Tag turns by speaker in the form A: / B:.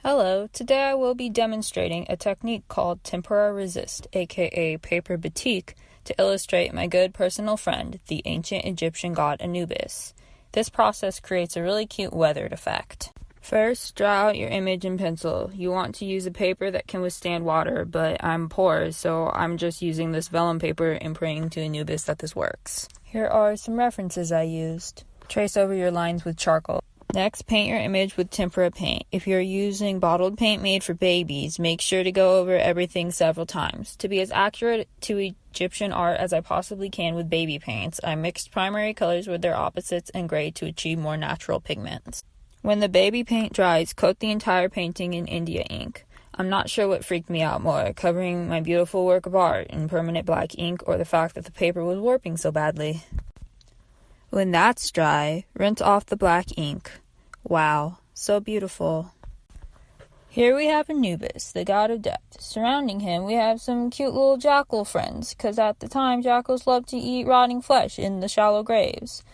A: Hello, today I will be demonstrating a technique called tempera resist, aka paper batik, to illustrate my good personal friend, the ancient Egyptian god Anubis. This process creates a really cute weathered effect. First, draw out your image in pencil. You want to use a paper that can withstand water, but I'm poor, so I'm just using this vellum paper and praying to Anubis that this works. Here are some references I used. Trace over your lines with charcoal. Next, paint your image with tempera paint. If you're using bottled paint made for babies, make sure to go over everything several times. To be as accurate to Egyptian art as I possibly can with baby paints, I mixed primary colors with their opposites and gray to achieve more natural pigments. When the baby paint dries, coat the entire painting in India ink. I'm not sure what freaked me out more, covering my beautiful work of art in permanent black ink or the fact that the paper was warping so badly. When that's dry, rinse off the black ink. Wow, so beautiful. Here we have Anubis, the god of death. Surrounding him, we have some cute little jackal friends, because at the time, jackals loved to eat rotting flesh in the shallow graves.